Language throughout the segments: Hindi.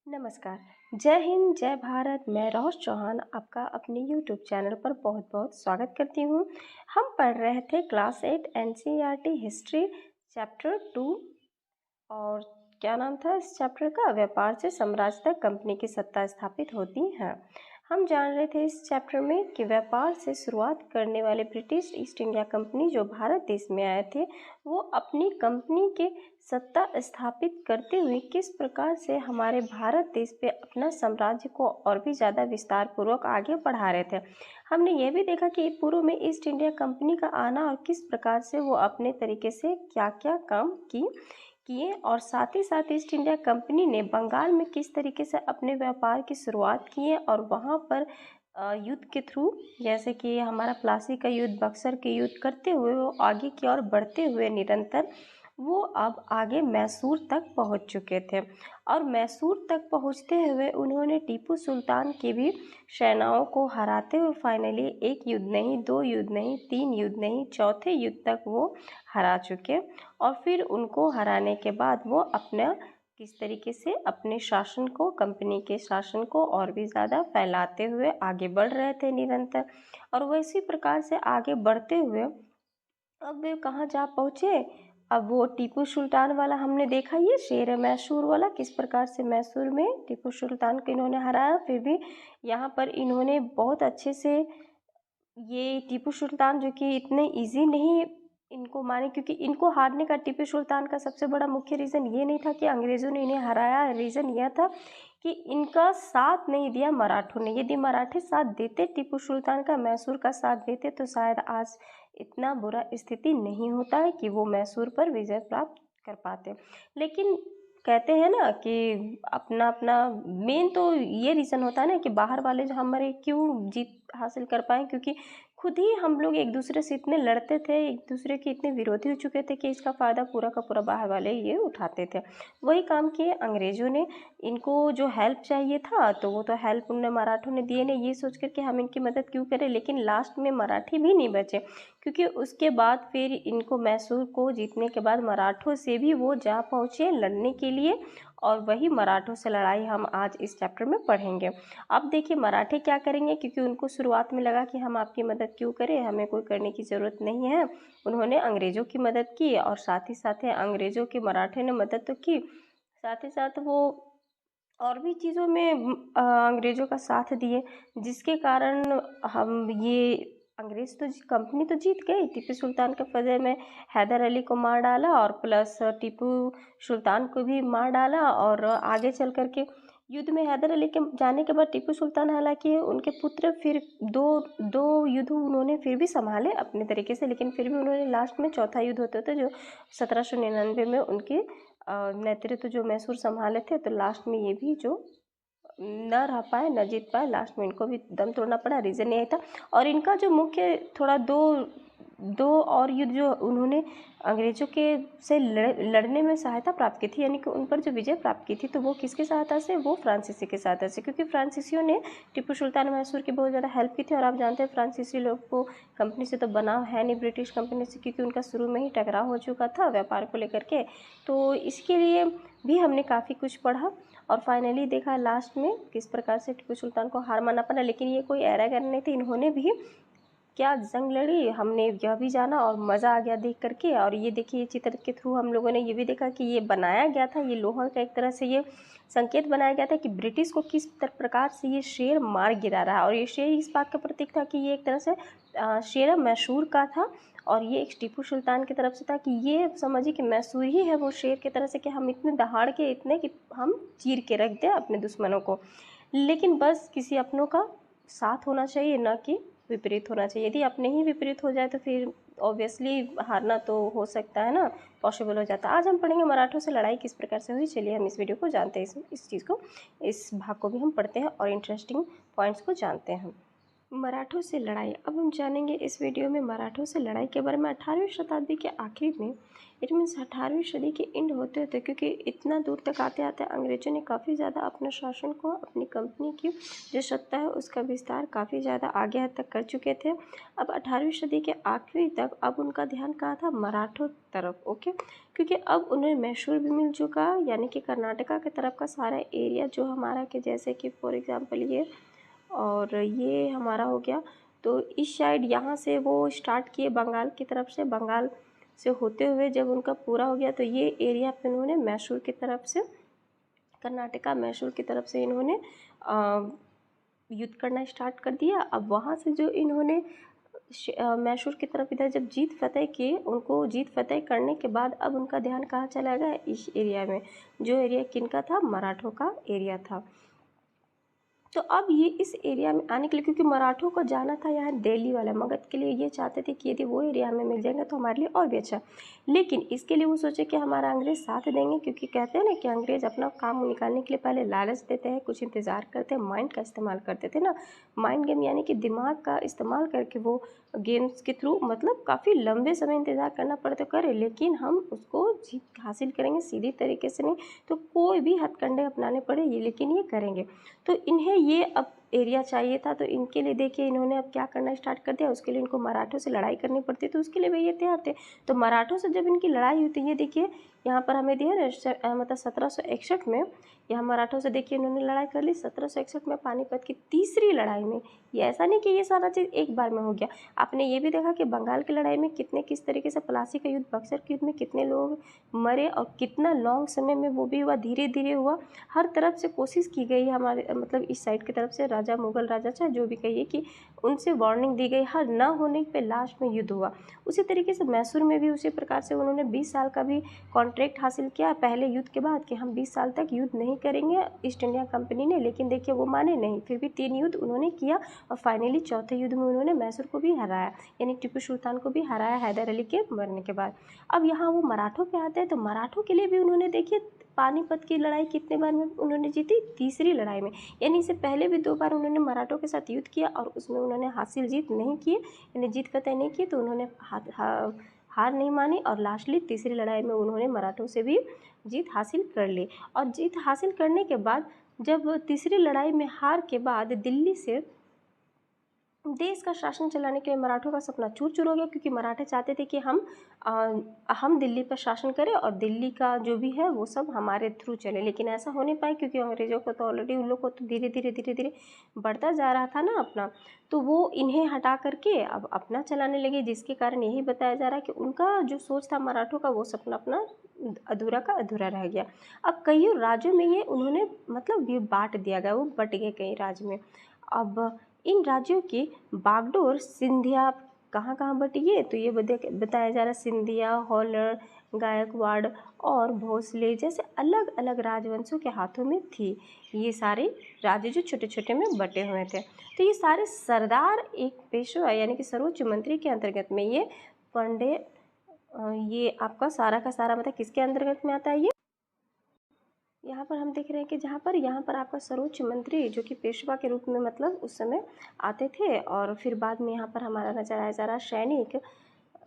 नमस्कार। जय हिंद, जय भारत। मैं रोश चौहान आपका अपने यूट्यूब चैनल पर बहुत बहुत स्वागत करती हूँ। हम पढ़ रहे थे क्लास 8 एनसीईआरटी हिस्ट्री चैप्टर 2 और क्या नाम था इस चैप्टर का? व्यापार से साम्राज्य तक कंपनी की सत्ता स्थापित होती है। हम जान रहे थे इस चैप्टर में कि व्यापार से शुरुआत करने वाले ब्रिटिश ईस्ट इंडिया कंपनी जो भारत देश में आए थे, वो अपनी कंपनी के सत्ता स्थापित करते हुए किस प्रकार से हमारे भारत देश पे अपना साम्राज्य को और भी ज़्यादा विस्तार पूर्वक आगे बढ़ा रहे थे। हमने ये भी देखा कि पूर्व में ईस्ट इंडिया कंपनी का आना और किस प्रकार से वो अपने तरीके से क्या क्या काम किए और साथ ही साथ ईस्ट इंडिया कंपनी ने बंगाल में किस तरीके से अपने व्यापार की शुरुआत की है और वहाँ पर युद्ध के थ्रू, जैसे कि हमारा प्लासी का युद्ध, बक्सर के युद्ध करते हुए वो आगे की ओर बढ़ते हुए निरंतर वो अब आगे मैसूर तक पहुंच चुके थे। और मैसूर तक पहुंचते हुए उन्होंने टीपू सुल्तान की भी सेनाओं को हराते हुए फाइनली एक युद्ध नहीं, दो युद्ध नहीं, तीन युद्ध नहीं, चौथे युद्ध तक वो हरा चुके। और फिर उनको हराने के बाद वो अपना किस तरीके से अपने शासन को, कंपनी के शासन को और भी ज़्यादा फैलाते हुए आगे बढ़ रहे थे निरंतर। और वैसी प्रकार से आगे बढ़ते हुए अब वे कहाँ जा पहुँचे? अब वो टीपू सुल्तान वाला हमने देखा, ये शेर मैसूर वाला, किस प्रकार से मैसूर में टीपू सुल्तान को इन्होंने हराया। फिर भी यहाँ पर इन्होंने बहुत अच्छे से ये टीपू सुल्तान जो कि इतने इजी नहीं इनको माने, क्योंकि इनको हारने का टीपू सुल्तान का सबसे बड़ा मुख्य रीज़न ये नहीं था कि अंग्रेज़ों ने इन्हें हराया। रीज़न यह था कि इनका साथ नहीं दिया मराठों ने। यदि मराठे साथ देते, टीपू सुल्तान का, मैसूर का साथ देते, तो शायद आज इतना बुरा स्थिति नहीं होता है कि वो मैसूर पर विजय प्राप्त कर पाते। लेकिन कहते हैं ना कि अपना अपना मेन तो ये रीज़न होता है ना कि बाहर वाले जो हमारे क्यों जीत हासिल कर पाए, क्योंकि खुद ही हम लोग एक दूसरे से इतने लड़ते थे, एक दूसरे के इतने विरोधी हो चुके थे कि इसका फ़ायदा पूरा का पूरा बाहर वाले ये उठाते थे। वही काम किए अंग्रेज़ों ने। इनको जो हेल्प चाहिए था तो वो तो हेल्प उन्हें मराठों ने दिए नहीं, ये सोच कर कि हम इनकी मदद क्यों करें। लेकिन लास्ट में मराठी भी नहीं बचे, क्योंकि उसके बाद फिर इनको मैसूर को जीतने के बाद मराठों से भी वो जा पहुँचे लड़ने के लिए, और वही मराठों से लड़ाई हम आज इस चैप्टर में पढ़ेंगे। अब देखिए मराठे क्या करेंगे, क्योंकि उनको शुरुआत में लगा कि हम आपकी मदद क्यों करें, हमें कोई करने की ज़रूरत नहीं है। उन्होंने अंग्रेज़ों की मदद की और साथ ही साथ अंग्रेज़ों की मराठे ने मदद तो की, साथ ही साथ वो और भी चीज़ों में अंग्रेज़ों का साथ दिए, जिसके कारण हम ये अंग्रेज़ तो कंपनी तो जीत गई। टीपू सुल्तान के फतह में हैदर अली को मार डाला और प्लस टीपू सुल्तान को भी मार डाला। और आगे चल कर के युद्ध में हैदर अली के जाने के बाद टीपू सुल्तान, हालांकि उनके पुत्र, फिर दो दो युद्ध उन्होंने फिर भी संभाले अपने तरीके से, लेकिन फिर भी उन्होंने लास्ट में चौथा युद्ध होते थे जो 1799 में उनके नेतृत्व जो मैसूर संभाले थे, तो लास्ट में ये भी जो न रह पाए, न जीत पाए, लास्ट में इनको भी दम तोड़ना पड़ा। रीज़न यही था। और इनका जो मुख्य थोड़ा दो दो और युद्ध जो उन्होंने अंग्रेज़ों के से लड़ने में सहायता प्राप्त की थी, यानी कि उन पर जो विजय प्राप्त की थी, तो वो किसकी सहायता से? वो फ्रांसीसी की सहायता से, क्योंकि फ्रांसीसियों ने टीपू सुल्तान मैसूर की बहुत ज़्यादा हेल्प की थी। और आप जानते हैं फ्रांसीसी लोग को कंपनी से तो बनाव है नहीं, ब्रिटिश कंपनी से, क्योंकि उनका शुरू में ही टकराव हो चुका था व्यापार को लेकर के। तो इसके लिए भी हमने काफ़ी कुछ पढ़ा और फाइनली देखा लास्ट में किस प्रकार से टीपू सुल्तान को हार मानना पड़ा। लेकिन ये कोई एरा नहीं थी, इन्होंने भी क्या जंग लड़ी, हमने यह भी जाना और मज़ा आ गया देख करके। और ये देखिए, ये चित्र के थ्रू हम लोगों ने ये भी देखा कि ये बनाया गया था, ये लोहा का एक तरह से ये संकेत बनाया गया था कि ब्रिटिश को किस प्रकार से ये शेर मार गिरा रहा है। और ये शेर इस बात का प्रतीक था कि ये एक तरह से शेर मैसूर का था, और ये एक टीपू सुल्तान की तरफ से था कि ये समझिए कि मैसूर ही है वो शेर की तरह से, कि हम इतने दहाड़ के, इतने कि हम चीर के रख दें अपने दुश्मनों को। लेकिन बस किसी अपनों का साथ होना चाहिए, ना कि विपरीत होना चाहिए। यदि अपने ही विपरीत हो जाए तो फिर ऑब्वियसली हारना तो हो सकता है ना, पॉसिबल हो जाता है। आज हम पढ़ेंगे मराठों से लड़ाई किस प्रकार से हुई। चलिए हम इस वीडियो को जानते हैं, इस चीज़ को, इस भाग को भी हम पढ़ते हैं और इंटरेस्टिंग पॉइंट्स को जानते हैं। मराठों से लड़ाई। अब हम जानेंगे इस वीडियो में मराठों से लड़ाई के बारे में। 18वीं शताब्दी के आखिर में, इट मीन्स 18वीं सदी के एंड होते होते, क्योंकि इतना दूर तक आते आते अंग्रेजों ने काफ़ी ज़्यादा अपना शासन को, अपनी कंपनी की जो सत्ता है उसका विस्तार काफ़ी ज़्यादा आगे हद तक कर चुके थे। अब 18वीं सदी के आखिरी तक अब उनका ध्यान कहाँ था? मराठों तरफ। ओके, क्योंकि अब उन्हें मैसूर भी मिल चुका, यानी कि कर्नाटका की तरफ का सारा एरिया जो हमारा, कि जैसे कि फॉर एग्ज़ाम्पल ये और ये हमारा हो गया। तो इस साइड यहाँ से वो स्टार्ट किए बंगाल की तरफ से, बंगाल से होते हुए जब उनका पूरा हो गया तो ये एरिया फिर उन्होंने मैसूर की तरफ से, कर्नाटका मैसूर की तरफ से इन्होंने युद्ध करना स्टार्ट कर दिया। अब वहाँ से जो इन्होंने मैसूर की तरफ इधर जब जीत फतेह की, उनको जीत फतेह करने के बाद अब उनका ध्यान कहाँ चला गया? इस एरिया में, जो एरिया किनका था? मराठों का एरिया था। तो अब ये इस एरिया में आने के लिए, क्योंकि मराठों को जाना था यहाँ दिल्ली वाला, मगध के लिए ये चाहते थे कि यदि वो एरिया हमें मिल जाएगा तो हमारे लिए और भी अच्छा। लेकिन इसके लिए वो सोचे कि हमारा अंग्रेज़ साथ देंगे, क्योंकि कहते हैं ना कि अंग्रेज़ अपना काम निकालने के लिए पहले लालच देते हैं, कुछ इंतज़ार करते हैं, माइंड का इस्तेमाल करते थे ना। माइंड गेम यानी कि दिमाग का इस्तेमाल करके वो गेम्स के थ्रू, मतलब काफ़ी लंबे समय इंतज़ार करना पड़े तो करे, लेकिन हम उसको जीत हासिल करेंगे, सीधी तरीके से नहीं तो कोई भी हथकंडे अपनाने पड़े ये, लेकिन ये करेंगे। तो इन्हें ये अब एरिया चाहिए था, तो इनके लिए देखिए इन्होंने अब क्या करना स्टार्ट कर दिया। उसके लिए इनको मराठों से लड़ाई करनी पड़ती, तो उसके लिए भी ये तैयार थे। तो मराठों से जब इनकी लड़ाई हुई थी, ये देखिए यहाँ पर हमें दिया ना, मतलब 1761 में यहाँ मराठों से देखिए इन्होंने लड़ाई कर ली 1761 में, पानीपत की तीसरी लड़ाई में। ये ऐसा नहीं कि ये सारा चीज़ एक बार में हो गया। आपने ये भी देखा कि बंगाल की लड़ाई में कितने, किस तरीके से प्लासी का युद्ध, बक्सर के युद्ध में कितने लोग मरे और कितना लॉन्ग समय में वो भी हुआ, धीरे धीरे हुआ। हर तरफ से कोशिश की गई हमारे, मतलब इस साइड की तरफ से, राजा, मुगल राजा, चाहे जो भी कहिए, कि उनसे वार्निंग दी गई, हर ना होने पे लास्ट में युद्ध हुआ। उसी तरीके से मैसूर में भी उसी प्रकार से उन्होंने 20 साल का भी कॉन्ट्रैक्ट हासिल किया पहले युद्ध के बाद, कि हम 20 साल तक युद्ध नहीं करेंगे ईस्ट इंडिया कंपनी ने, लेकिन देखिए वो माने नहीं, फिर भी 3 युद्ध उन्होंने किया और फाइनली चौथे युद्ध में उन्होंने मैसूर को भी हराया, यानी टीपू सुल्तान को भी हराया हैदर अली के मरने के बाद। अब यहाँ वो मराठों पे आते हैं, तो मराठों के लिए भी उन्होंने देखिए पानीपत की लड़ाई कितने बार में उन्होंने जीती? तीसरी लड़ाई में। यानी इससे पहले भी 2 बार उन्होंने मराठों के साथ युद्ध किया और उसमें उन्होंने हासिल जीत नहीं की, यानी जीत फतेह नहीं की, तो उन्होंने हार नहीं मानी और लास्टली तीसरी लड़ाई में उन्होंने मराठों से भी जीत हासिल कर ली। और जीत हासिल करने के बाद जब तीसरी लड़ाई में हार के बाद दिल्ली से देश का शासन चलाने के लिए मराठों का सपना चूर चूर हो गया, क्योंकि मराठे चाहते थे कि हम दिल्ली पर शासन करें और दिल्ली का जो भी है वो सब हमारे थ्रू चले, लेकिन ऐसा हो नहीं पाए, क्योंकि अंग्रेज़ों को तो ऑलरेडी, उन लोग को तो धीरे धीरे बढ़ता जा रहा था ना अपना, तो वो इन्हें हटा करके अब अपना चलाने लगे, जिसके कारण यही बताया जा रहा है कि उनका जो सोच था मराठों का, वो सपना अपना अधूरा का अधूरा रह गया। अब कई राज्यों में ये उन्होंने, मतलब ये बांट दिया गया, वो बट गए कई राज्य में। अब इन राज्यों की बागडोर सिंधिया कहाँ कहाँ बटी है, तो ये बताया जा रहा है सिंधिया, होलर, गायकवाड़ और भोसले जैसे अलग अलग राजवंशों के हाथों में थी। ये सारे राज्य जो छोटे छोटे में बटे हुए थे, तो ये सारे सरदार एक पेशवा यानी कि सर्वोच्च मंत्री के अंतर्गत में ये पंडे, ये आपका सारा का सारा मतलब किसके अंतर्गत में आता है? ये यहाँ पर हम देख रहे हैं कि यहाँ पर आपका सर्वोच्च मंत्री जो कि पेशवा के रूप में मतलब उस समय आते थे, और फिर बाद में यहाँ पर हमारा नजर आया जा रहा सैनिक,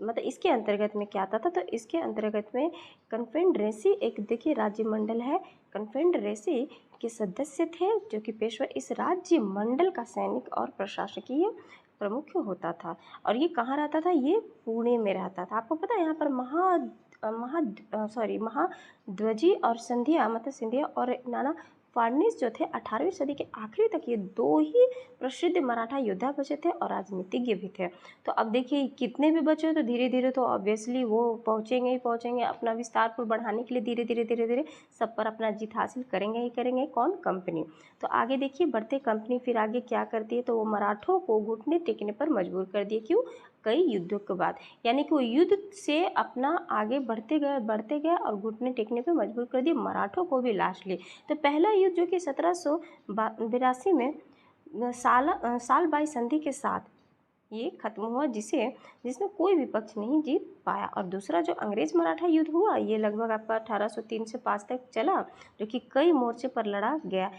मतलब इसके अंतर्गत में क्या आता था? तो इसके अंतर्गत में कन्फेडरेसी एक देखिए राज्य मंडल है, कन्फेडरेसी के सदस्य थे जो कि पेशवा इस राज्य मंडल का सैनिक और प्रशासकीय प्रमुख होता था। और ये कहाँ रहता था? ये पुणे में रहता था। आपको पता है यहाँ पर महाध्वजी और सिंधिया, मतलब सिंधिया और नाना फडणवीस जो थे 18वीं सदी के आखिरी तक ये 2 ही प्रसिद्ध मराठा योद्धा बचे थे और राजनीतिज्ञ भी थे। तो अब देखिए कितने भी बचे तो धीरे धीरे तो ऑब्वियसली वो पहुँचेंगे ही पहुँचेंगे, अपना विस्तार पर बढ़ाने के लिए धीरे धीरे सब पर अपना जीत हासिल करेंगे ही करेंगे। कौन? कंपनी। तो आगे देखिए बढ़ते कंपनी फिर आगे क्या करती है, तो वो मराठों को घुटने टेकने पर मजबूर कर दिए। क्यों? कई युद्धों के बाद, यानी कि वो युद्ध से अपना आगे बढ़ते गए और घुटने टेकने पे मजबूर कर दिए मराठों को भी लास्टली। तो पहला युद्ध जो कि 1782 में साल बाई संधि के साथ ये खत्म हुआ, जिसमें कोई भी पक्ष नहीं जीत पाया। और दूसरा जो अंग्रेज मराठा युद्ध हुआ ये लगभग आपका 1803 से 5 तक चला, जो कि कई मोर्चे पर लड़ा गया।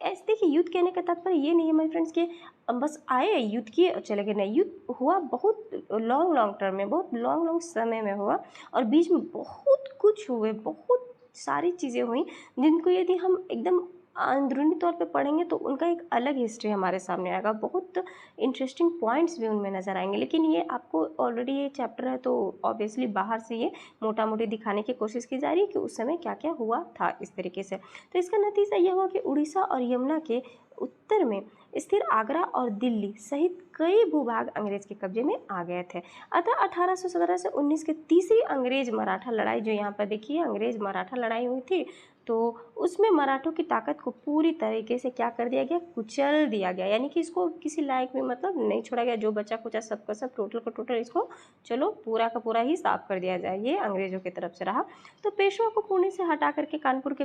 ऐसे देखिए, युद्ध कहने का तात्पर्य ये नहीं है माय फ्रेंड्स कि बस आए युद्ध किए और चले गए, नहीं, युद्ध हुआ बहुत लॉन्ग टर्म में, बहुत लॉन्ग समय में हुआ, और बीच में बहुत कुछ हुए, बहुत सारी चीज़ें हुई जिनको यदि हम एकदम अंदरूनी तौर पे पढ़ेंगे तो उनका एक अलग हिस्ट्री हमारे सामने आएगा, बहुत इंटरेस्टिंग पॉइंट्स भी उनमें नज़र आएंगे। लेकिन ये आपको ऑलरेडी ये चैप्टर है तो ऑब्वियसली बाहर से ये मोटा मोटी दिखाने की कोशिश की जा रही है कि उस समय क्या क्या हुआ था इस तरीके से। तो इसका नतीजा यह हुआ कि उड़ीसा और यमुना के उत्तर में स्थिर आगरा और दिल्ली सहित कई भूभाग अंग्रेज के कब्जे में आ गए थे। अतः 1817 से 19 की तीसरी अंग्रेज मराठा लड़ाई, जो यहाँ पर देखिए अंग्रेज मराठा लड़ाई हुई थी, तो उसमें मराठों की ताकत को पूरी तरीके से क्या कर दिया गया, कुचल दिया गया। यानी कि इसको किसी लायक में मतलब नहीं छोड़ा गया, जो बचा कुचा सबका सब टोटल का टोटल इसको चलो पूरा का पूरा ही साफ कर दिया जाए, ये अंग्रेजों की तरफ से रहा। तो पेशवा को पुणे से हटा करके कानपुर के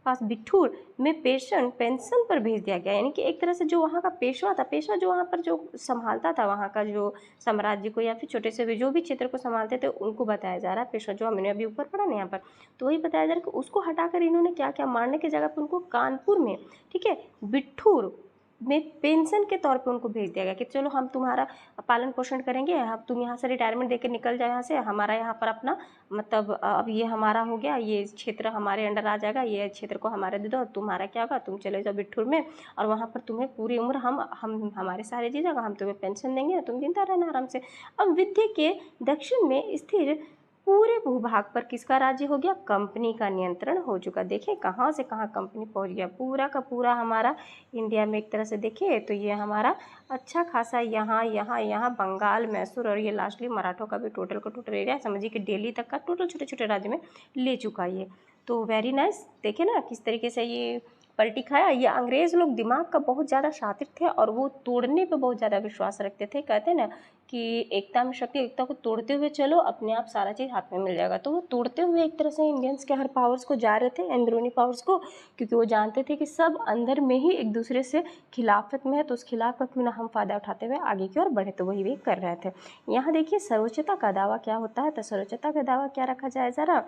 पास बिठूर में पेंशन पर भेज दिया गया। यानी कि एक तरह से जो वहाँ का पेशवा था, पेशवा जो वहाँ पर जो संभालता था वहाँ का जो साम्राज्य को या फिर छोटे से भी जो भी क्षेत्र को संभालते थे उनको बताया जा रहा है पेशवा, जो हमने अभी ऊपर पढ़ा ना यहाँ पर, तो वही बताया जा रहा है कि उसको हटाकर इन्होंने क्या क्या मारने की जगह पर उनको कानपुर में, ठीक है, बिठूर में पेंशन के तौर पे उनको भेज दिया गया कि चलो हम तुम्हारा पालन पोषण करेंगे, हम तुम यहाँ से रिटायरमेंट देकर निकल जाओ यहाँ से, हमारा यहाँ पर अपना मतलब अब ये हमारा हो गया, ये क्षेत्र हमारे अंडर आ जाएगा, ये क्षेत्र को हमारे दे दो, तुम्हारा क्या होगा, तुम चले जाओ बिठूर में और वहाँ पर तुम्हें पूरी उम्र हम हमारे सारे जी जगह हम तुम्हें पेंशन देंगे, तुम जिंदा रहना आराम से। अब विंध्य के दक्षिण में स्थिर पूरे भूभाग पर किसका राज्य हो गया, कंपनी का नियंत्रण हो चुका। देखिए कहाँ से कहाँ कंपनी पहुँच गया, पूरा का पूरा हमारा इंडिया में एक तरह से देखिए तो ये हमारा अच्छा खासा यहाँ यहाँ यहाँ बंगाल, मैसूर और ये लास्टली मराठों का भी टोटल का टोटल एरिया समझिए कि दिल्ली तक का टोटल छोटे छोटे राज्य में ले चुका ये। तो वेरी नाइस, देखिए ना किस तरीके से ये पलटी खाया। ये अंग्रेज़ लोग दिमाग का बहुत ज़्यादा शातिर थे और वो तोड़ने पे बहुत ज़्यादा विश्वास रखते थे। कहते हैं ना कि एकता में शक्ति, एकता को तोड़ते हुए चलो अपने आप सारा चीज़ हाथ में मिल जाएगा। तो वो तोड़ते हुए एक तरह से इंडियंस के हर पावर्स को जा रहे थे, अंदरूनी पावर्स को, क्योंकि वो जानते थे कि सब अंदर में ही एक दूसरे से खिलाफत में है, तो उस खिलाफ का क्यों ना हम फ़ायदा उठाते हुए आगे की ओर बढ़े, तो वही वे कर रहे थे। यहाँ देखिए सर्वोच्चता का दावा क्या होता है, तो सर्वोच्चता का दावा क्या रखा जाए ज़रा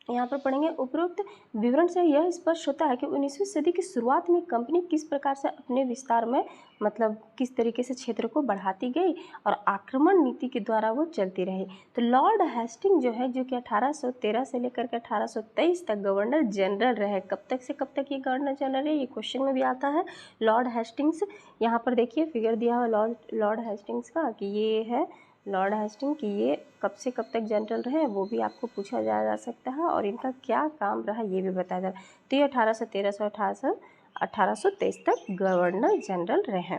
यहाँ पर पढ़ेंगे। उपरोक्त विवरण से यह स्पष्ट होता है कि 19वीं सदी की शुरुआत में कंपनी किस प्रकार से अपने विस्तार में मतलब किस तरीके से क्षेत्र को बढ़ाती गई और आक्रमण नीति के द्वारा वो चलती रही। तो लॉर्ड हेस्टिंग जो है, जो कि 1813 से लेकर के 1823 तक गवर्नर जनरल रहे। कब तक से कब तक ये गवर्नर जनरल है, ये क्वेश्चन में भी आता है। लॉर्ड हेस्टिंग्स, यहाँ पर देखिए फिगर दिया हुआ लॉर्ड हेस्टिंग्स का कि ये है लॉर्ड हेस्टिंग कि ये कब से कब तक जनरल रहे, वो भी आपको पूछा जा सकता है और इनका क्या काम रहा ये भी बताया जा रहा है। तो ये 1813 से 1823 तक गवर्नर जनरल रहे।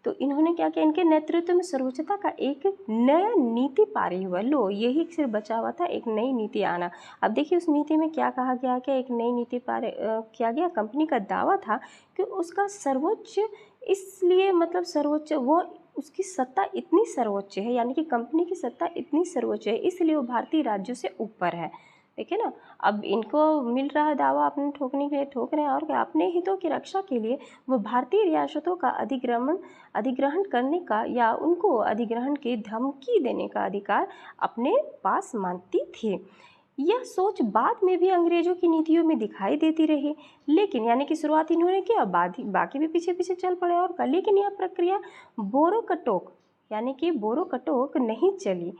तो इन्होंने क्या किया, इनके नेतृत्व में सर्वोच्चता का एक नया नीति पारित हुआ। लो यही सिर्फ बचा हुआ था, एक नई नीति आना। अब देखिए उस नीति में क्या कहा गया कि एक नई नीति पारित किया गया। कंपनी का दावा था कि उसका सर्वोच्च, इसलिए मतलब सर्वोच्च वो उसकी सत्ता इतनी सर्वोच्च है, यानी कि कंपनी की सत्ता इतनी सर्वोच्च है, इसलिए वो भारतीय राज्यों से ऊपर है। देखिए ना, अब इनको मिल रहा है दावा अपने ठोकने के लिए ठोक रहे हैं, और क्या अपने हितों की रक्षा के लिए वो भारतीय रियासतों का अधिग्रहण करने का या उनको अधिग्रहण की धमकी देने का अधिकार अपने पास मानती थी। यह सोच बाद में भी अंग्रेजों की नीतियों में दिखाई देती रही, लेकिन यानी कि शुरुआत इन्होंने किया, बाकी भी पीछे पीछे चल पड़े और का, लेकिन यह प्रक्रिया बोरोकटोक यानी कि बोरोकटोक नहीं चली।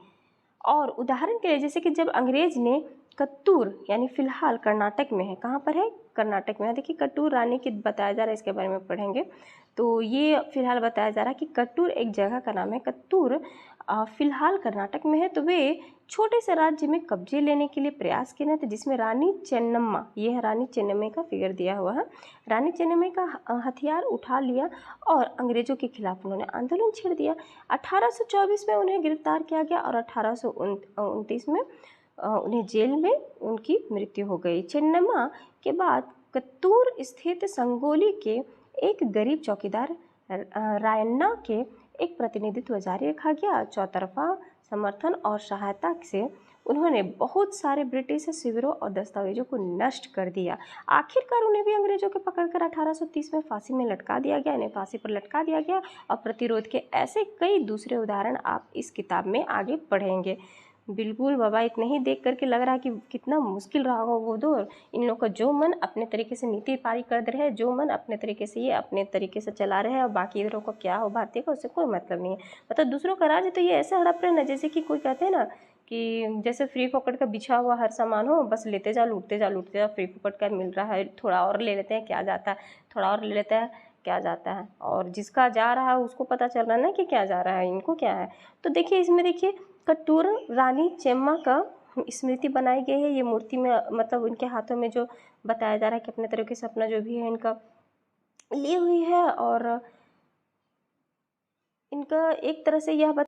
और उदाहरण के लिए जैसे कि जब अंग्रेज ने कत्तूर, यानी फिलहाल कर्नाटक में है, कहाँ पर है, कर्नाटक में है। देखिए कत्तूर रानी की बताया जा रहा है, इसके बारे में पढ़ेंगे। तो ये फिलहाल बताया जा रहा है कि कत्तूर एक जगह का नाम है, कत्तूर फिलहाल कर्नाटक में है। तो वे छोटे से राज्य में कब्जे लेने के लिए प्रयास किए थे, जिसमें रानी चेन्नम्मा, ये है रानी चेन्नम्मा का फिगर दिया हुआ है, रानी चेन्नम्मा का हथियार उठा लिया और अंग्रेजों के खिलाफ उन्होंने आंदोलन छेड़ दिया। 1824 में उन्हें गिरफ्तार किया गया और 1829 में उन्हें जेल में उनकी मृत्यु हो गई। चेन्नम्मा के बाद कत्तूर स्थित संगोली के एक गरीब चौकीदार रायन्ना के एक प्रतिनिधित्व जारी रखा गया। चौतरफा समर्थन और सहायता से उन्होंने बहुत सारे ब्रिटिश शिविरों और दस्तावेजों को नष्ट कर दिया। आखिरकार उन्हें भी अंग्रेजों के पकड़कर 1830 में फांसी में लटका दिया गया, इन्हें फांसी पर लटका दिया गया। और प्रतिरोध के ऐसे कई दूसरे उदाहरण आप इस किताब में आगे पढ़ेंगे। बिल्कुल बाबा, इतना ही देख करके लग रहा है कि कितना मुश्किल रहा होगा वो दौर। इन लोग का जो मन अपने तरीके से नीति पारी कर दे रहे हैं, जो मन अपने तरीके से ये अपने तरीके से चला रहे हैं, और बाकी इधरों को क्या हो भारतीय का उससे कोई मतलब नहीं है। मतलब दूसरों का राज्य तो ये ऐसे हड़प रहे हैं ना, जैसे कि कोई कहते हैं ना कि जैसे फ्री फोकट का बिछा हुआ हर सामान हो, बस लेते जाओ लूटते जाओ लूटते जाओ, फ्री फोकट का मिल रहा है, थोड़ा और ले लेते हैं क्या जाता है, थोड़ा और ले लेते हैं क्या जाता है, और जिसका जा रहा है उसको पता चल रहा है ना कि क्या जा रहा है, इनको क्या है। तो देखिए इसमें देखिए कटूर रानी चेम्मा का स्मृति बनाई गई है। ये मूर्ति में मतलब उनके हाथों में जो बताया जा रहा है कि अपने तरीके से अपना जो भी है इनका ली हुई है, और इनका एक तरह से यह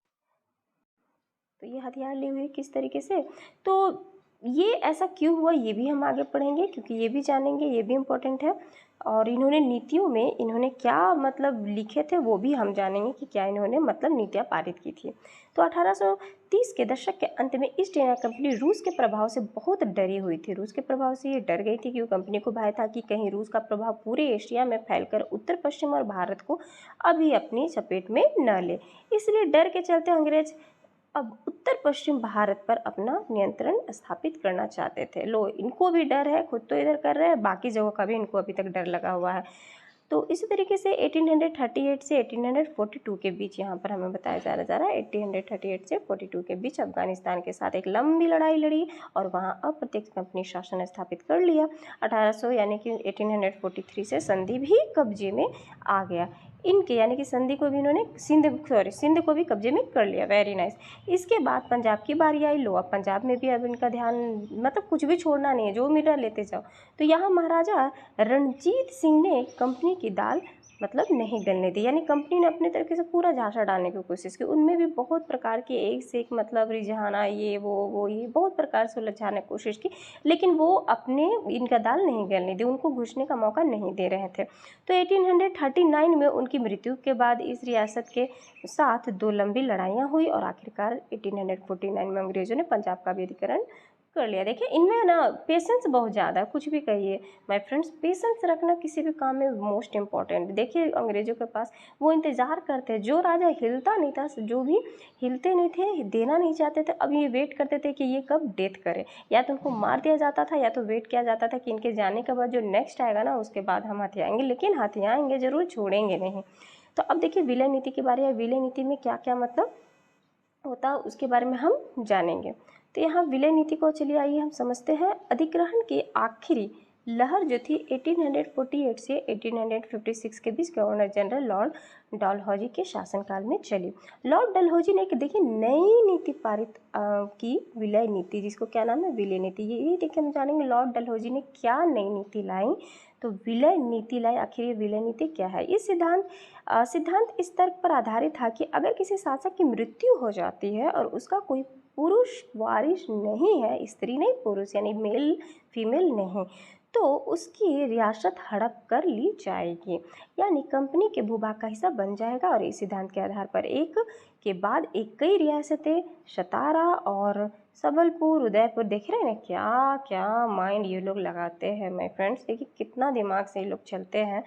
तो ये हथियार ली हुई किस तरीके से, तो ये ऐसा क्यों हुआ ये भी हम आगे पढ़ेंगे, क्योंकि ये भी जानेंगे, ये भी इम्पोर्टेंट है। और इन्होंने नीतियों में इन्होंने क्या मतलब लिखे थे वो भी हम जानेंगे कि क्या इन्होंने मतलब नीतियाँ पारित की थी। तो 1830 के दशक के अंत में ईस्ट इंडिया कंपनी रूस के प्रभाव से बहुत डरी हुई थी। रूस के प्रभाव से ये डर गई थी, क्योंकि कंपनी को भय था कि कहीं रूस का प्रभाव पूरे एशिया में फैलकर उत्तर पश्चिम और भारत को अभी अपनी चपेट में न ले। इसलिए डर के चलते अंग्रेज अब उत्तर पश्चिम भारत पर अपना नियंत्रण स्थापित करना चाहते थे। लो, इनको भी डर है, खुद तो इधर कर रहे हैं, बाकी जगहों का भी इनको अभी तक डर लगा हुआ है। तो इसी तरीके से 1838 से 1842 के बीच यहाँ पर हमें बताया जा रहा है 1838 से 42 के बीच अफगानिस्तान के साथ एक लंबी लड़ाई लड़ी और वहाँ अप्रत्यक्ष कंपनी शासन स्थापित कर लिया। 1800 यानी कि 1843 से संधि भी कब्जे में आ गया इनके, यानी कि संधि को भी इन्होंने सिंध को भी कब्जे में कर लिया। Very nice. इसके बाद पंजाब की बारी आई। लो, अब पंजाब में भी अब इनका ध्यान मतलब कुछ भी छोड़ना नहीं है, जो मिल रहा लेते जाओ। तो यहाँ महाराजा रणजीत सिंह ने कंपनी की दाल मतलब नहीं गलने दी, यानी कंपनी ने अपने तरीके से पूरा झांसा डालने की कोशिश की। उनमें भी बहुत प्रकार के एक से एक मतलब रिझाना, ये वो ये बहुत प्रकार से उलझाने की कोशिश की, लेकिन वो अपने इनका दाल नहीं गलने दी, उनको घुसने का मौका नहीं दे रहे थे। तो 1839 में उनकी मृत्यु के बाद इस रियासत के साथ 2 लंबी लड़ाइयाँ हुई और आखिरकार 1849 में अंग्रेजों ने पंजाब का भी अधिग्रहण कर लिया। देखिए इनमें ना पेशेंस बहुत ज़्यादा है, कुछ भी कहिए माय फ्रेंड्स, पेशेंस रखना किसी भी काम में मोस्ट इम्पॉर्टेंट। देखिए अंग्रेजों के पास वो इंतज़ार करते हैं, जो राजा हिलता नहीं था, जो भी हिलते नहीं थे, देना नहीं चाहते थे, अब ये वेट करते थे कि ये कब डेथ करे, या तो उनको मार दिया जाता था या तो वेट किया जाता था कि इनके जाने के बाद जो नेक्स्ट आएगा ना उसके बाद हम हथियाएंगे, लेकिन हथियाएंगे जरूर, छोड़ेंगे नहीं। तो अब देखिए विलय नीति के बारे में, विलय नीति में क्या क्या मतलब होता है उसके बारे में हम जानेंगे। तो यहाँ विलय नीति को चलिए आइए हम समझते हैं। अधिग्रहण की आखिरी लहर जो थी 1848 से 1856 के बीच गवर्नर जनरल लॉर्ड डलहौजी के शासनकाल में चली। लॉर्ड डलहौजी ने देखिए नई नीति पारित की, विलय नीति, जिसको क्या नाम है, विलय नीति। ये देखिए हम जानेंगे लॉर्ड डलहौजी ने क्या नई नीति लाई, तो विलय नीति लाई। आखिर ये विलय नीति क्या है? इस सिद्धांत इस तर्क पर आधारित था कि अगर किसी शासक की मृत्यु हो जाती है और उसका कोई पुरुष वारिस नहीं है, स्त्री नहीं पुरुष, यानी मेल फीमेल नहीं, तो उसकी रियासत हड़प कर ली जाएगी, यानी कंपनी के भूभाग का हिस्सा बन जाएगा। और इस सिद्धांत के आधार पर एक के बाद एक कई रियासतें, सतारा और सबलपुर, उदयपुर, देख रहे हैं ना क्या क्या माइंड ये लोग लगाते हैं माय फ्रेंड्स। देखिए कितना दिमाग से ये लोग चलते हैं,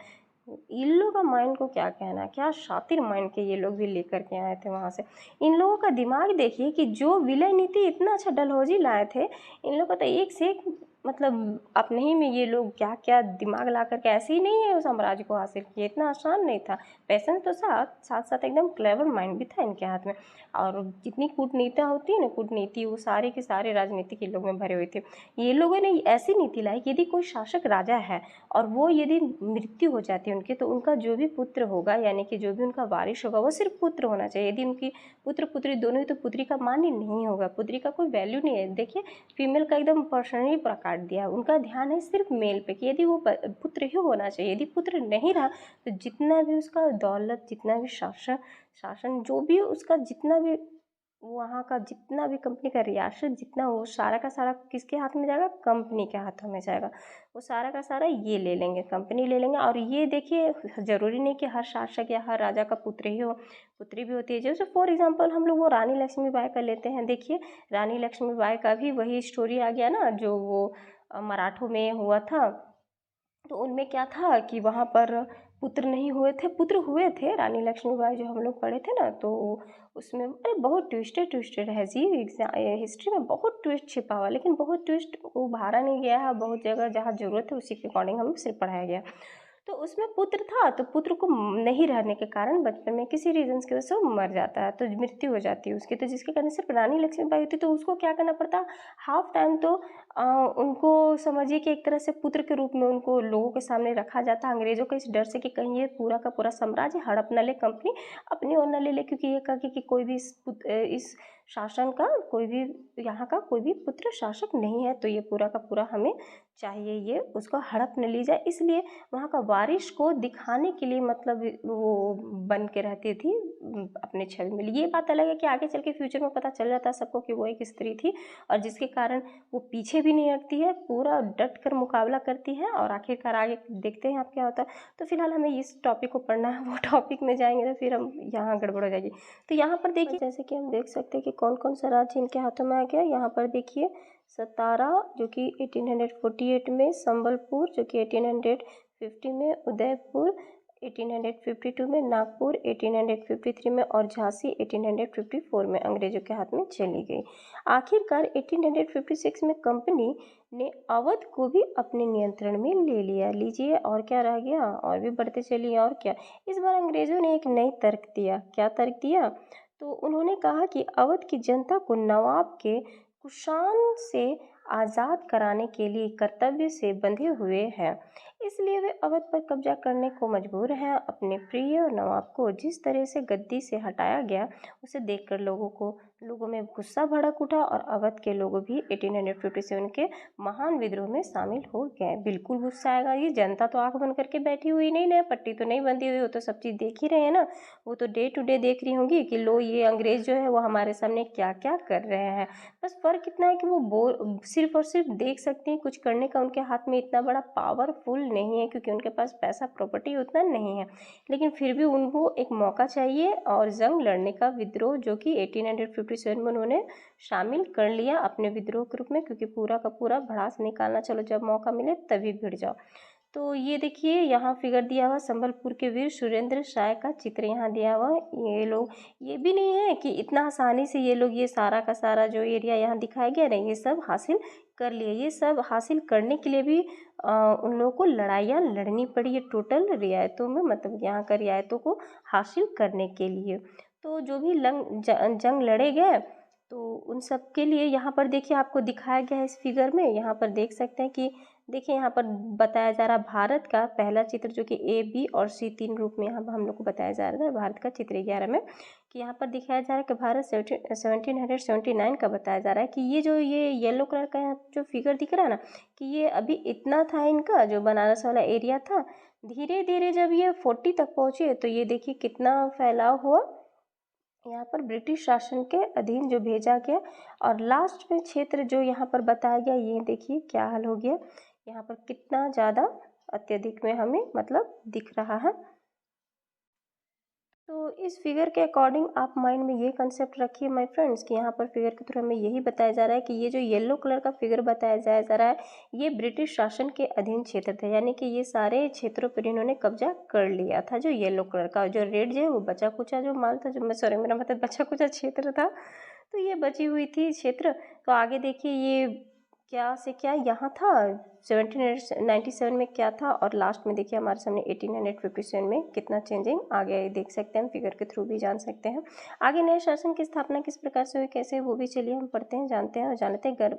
इन लोगों का माइंड को क्या कहना, क्या शातिर माइंड के ये लोग भी लेकर के आए थे वहाँ से। इन लोगों का दिमाग देखिए कि जो विलय नीति इतना अच्छा डलहौजी लाए थे, इन लोगों का तो एक से एक मतलब अपने ही में ये लोग क्या क्या दिमाग ला करके, ऐसे ही नहीं है उस साम्राज्य को हासिल किए, इतना आसान नहीं था। पैसेंस तो साथ साथ एकदम क्लेवर माइंड भी था इनके हाथ में। और जितनी कूटनीतियाँ होती है ना, कूटनीति, वो सारे के सारे राजनीति के लोग में भरे हुए थे। ये लोगों ने ऐसी नीति लाई कि यदि कोई शासक राजा है और वो यदि मृत्यु हो जाती है उनकी, तो उनका जो भी पुत्र होगा, यानी कि जो भी उनका वारिस होगा, वो सिर्फ पुत्र होना चाहिए। यदि उनकी पुत्र पुत्री दोनों ही, तो पुत्री का मान ही नहीं होगा, पुत्री का कोई वैल्यू नहीं है। देखिए फीमेल का एकदम पर्सन ही काट दिया, उनका ध्यान है सिर्फ मेल पे कि यदि वो पुत्र ही होना चाहिए। यदि पुत्र नहीं रहा तो जितना भी उसका दौलत, जितना भी शासन जो भी उसका, जितना भी वहाँ का, जितना भी कंपनी का रियासत, जितना, वो सारा का सारा किसके हाथ में जाएगा? कंपनी के हाथों में जाएगा। वो सारा का सारा ये ले लेंगे, कंपनी ले लेंगे। और ये देखिए ज़रूरी नहीं कि हर शासक या हर राजा का पुत्र ही हो, पुत्री भी होती है। जैसे फॉर एग्जांपल हम लोग वो रानी लक्ष्मीबाई का लेते हैं। देखिए रानी लक्ष्मीबाई का भी वही स्टोरी आ गया ना, जो वो मराठों में हुआ था। तो उनमें क्या था कि वहाँ पर पुत्र नहीं हुए थे, पुत्र हुए थे रानी लक्ष्मीबाई जो हम लोग पढ़े थे ना, तो उसमें अरे बहुत ट्विस्टेड है जी। हिस्ट्री में बहुत ट्विस्ट छिपा हुआ, लेकिन बहुत ट्विस्ट उभारा नहीं गया है। बहुत जगह जहाँ ज़रूरत है उसी के अकॉर्डिंग हमें सिर्फ पढ़ाया गया। तो उसमें पुत्र था, तो पुत्र को नहीं रहने के कारण बचपन में किसी रीजंस की वजह से वो मर जाता है, तो मृत्यु हो जाती है उसकी। तो जिसके कारण सिर्फ रानी लक्ष्मीबाई होती, तो उसको क्या करना पड़ता, हाफ टाइम तो उनको समझिए कि एक तरह से पुत्र के रूप में उनको लोगों के सामने रखा जाता है, अंग्रेजों के इस डर से कि कहीं ये पूरा का पूरा साम्राज्य हड़प न ले, कंपनी अपनी ओर न ले ले, क्योंकि ये कहा कि कोई भी इस शासन का कोई भी, यहाँ का कोई भी पुत्र शासक नहीं है, तो ये पूरा का पूरा हमें चाहिए, ये उसको हड़प न ली जाए। इसलिए वहाँ का वारिस को दिखाने के लिए मतलब वो बन के रहती थी अपने छवि में। ये बात अलग है कि आगे चल के फ्यूचर में पता चल जाता है सबको कि वो एक स्त्री थी, और जिसके कारण वो पीछे भी नहीं हटती है, पूरा डट कर मुकाबला करती है, और आखिरकार आगे देखते हैं आप क्या होता है। तो फिलहाल हमें इस टॉपिक को पढ़ना है, वो टॉपिक में जाएंगे तो फिर हम यहाँ गड़बड़ हो जाएगी। तो यहाँ पर देखिए जैसे कि हम देख सकते हैं कि कौन कौन सा राज्य इनके हाथों में आ गया। यहाँ पर देखिए सतारा जो कि 1848 में, संबलपुर जो कि 1850 में, उदयपुर 1852 में, नागपुर 1853 में, और झांसी 1854 में अंग्रेजों के हाथ में चली गई। आखिरकार 1856 में कंपनी ने अवध को भी अपने नियंत्रण में ले लिया। लीजिए और क्या रह गया, और भी बढ़ते चलिए। और क्या, इस बार अंग्रेजों ने एक नई तर्क दिया। क्या तर्क दिया, तो उन्होंने कहा कि अवध की जनता को नवाब के कुशान से आज़ाद कराने के लिए कर्तव्य से बंधे हुए हैं, इसलिए वे अवध पर कब्जा करने को मजबूर हैं। अपने प्रिय नवाब को जिस तरह से गद्दी से हटाया गया, उसे देखकर लोगों में गुस्सा भड़क उठा, और अवध के लोग भी 1857 के महान विद्रोह में शामिल हो गए। बिल्कुल गुस्सा आएगा, ये जनता तो आंख बंद करके बैठी हुई नहीं ना, पट्टी तो नहीं बंधी हुई, वो तो सब चीज़ देख ही रहे हैं ना। वो तो डे टू डे देख रही होंगी कि लो ये अंग्रेज जो है वो हमारे सामने क्या क्या कर रहे हैं। बस फ़र्क इतना है कि वो सिर्फ और सिर्फ देख सकती हैं, कुछ करने का उनके हाथ में इतना बड़ा पावरफुल नहीं है, क्योंकि उनके पास पैसा प्रॉपर्टी उतना नहीं है। लेकिन फिर भी उनको एक मौका चाहिए, और जंग लड़ने का विद्रोह जो कि 1857 में उन्होंने शामिल कर लिया अपने विद्रोह के रूप में, क्योंकि पूरा का पूरा भड़ास निकालना, चलो जब मौका मिले तभी भिड़ जाओ। तो ये देखिए यहाँ फिगर दिया हुआ संबलपुर के वीर सुरेंद्र शाह का चित्र यहाँ दिया हुआ। ये लोग, ये भी नहीं है कि इतना आसानी से ये लोग ये सारा का सारा जो एरिया यहाँ दिखाया गया नहीं, ये सब हासिल कर लिए। ये सब हासिल करने के लिए भी उन लोगों को लड़ाइयाँ लड़नी पड़ी, ये टोटल रियायतों में, मतलब यहाँ का रियायतों को हासिल करने के लिए। तो जो भी जंग लड़े गए, तो उन सब के लिए यहाँ पर देखिए आपको दिखाया गया है इस फिगर में। यहाँ पर देख सकते हैं कि देखिए यहाँ पर बताया जा रहा भारत का पहला चित्र, जो कि ए, बी और सी तीन रूप में यहाँ हम लोग को बताया जा रहा है भारत का चित्र 11 में, कि यहाँ पर दिखाया जा रहा है कि भारत 1779 का बताया जा रहा है कि ये येलो कलर का जो फिगर दिख रहा है ना, कि ये अभी इतना था इनका जो बनारस वाला एरिया था। धीरे धीरे जब ये 40 तक पहुँचे, तो ये देखिए कितना फैलाव हुआ, यहाँ पर ब्रिटिश शासन के अधीन जो भेजा गया। और लास्ट में क्षेत्र जो यहाँ पर बताया गया, ये देखिए क्या हाल हो गया, यहाँ पर कितना ज़्यादा अत्यधिक में हमें मतलब दिख रहा है। तो इस फिगर के अकॉर्डिंग आप माइंड में ये कंसेप्ट रखिए माय फ्रेंड्स, कि यहाँ पर फिगर के थ्रू हमें यही बताया जा रहा है कि ये जो येलो कलर का फिगर बताया जा रहा है, ये ब्रिटिश शासन के अधीन क्षेत्र थे, यानी कि ये सारे क्षेत्रों पर इन्होंने कब्जा कर लिया था। जो येलो कलर का, जो रेड जो है वो बचा कुचा जो माल था, जो मैं सॉरी मेरा मतलब बचा कुचा क्षेत्र था, तो ये बची हुई थी क्षेत्र। तो आगे देखिए ये क्या से क्या यहाँ था, 1797 में क्या था, और लास्ट में देखिए हमारे सामने 1857 में कितना चेंजिंग आ गया, ये देख सकते हैं, फिगर के थ्रू भी जान सकते हैं। आगे नए शासन की स्थापना किस प्रकार से हुई, कैसे, वो भी चलिए हम पढ़ते हैं, जानते हैं और जान लेते हैं।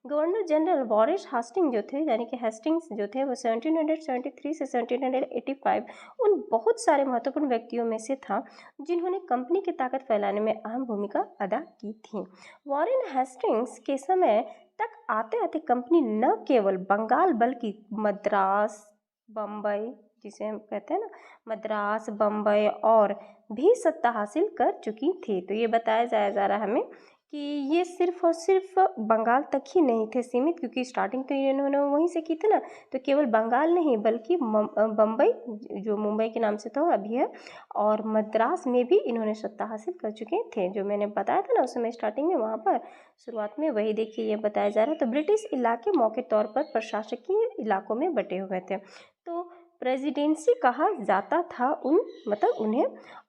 गवर्नर जनरल वॉरेस हास्टिंग जो थे, यानी कि हेस्टिंग्स जो थे, वो 1773 से 1785 उन बहुत सारे महत्वपूर्ण व्यक्तियों में से था जिन्होंने कंपनी की ताकत फैलाने में अहम भूमिका अदा की थी। वॉरेन हेस्टिंग्स के समय तक आते आते कंपनी न केवल बंगाल बल्कि मद्रास, बम्बई, जिसे हम कहते हैं ना, मद्रास, बम्बई और भी सत्ता हासिल कर चुकी थी। तो ये बताया जा रहा है हमें कि ये सिर्फ और सिर्फ बंगाल तक ही नहीं थे सीमित, क्योंकि स्टार्टिंग तो इन्होंने वहीं से की थी ना। तो केवल बंगाल नहीं बल्कि बम्बई, जो मुंबई के नाम से तो अभी है, और मद्रास में भी इन्होंने सत्ता हासिल कर चुके थे। जो मैंने बताया था ना उस समय स्टार्टिंग में, वहाँ पर शुरुआत में वही देखिए ये बताया जा रहा है। तो ब्रिटिश इलाके मौके तौर पर प्रशासकीय इलाकों में बटे हुए थे। तो प्रेसिडेंसी कहा जाता था उन्हें।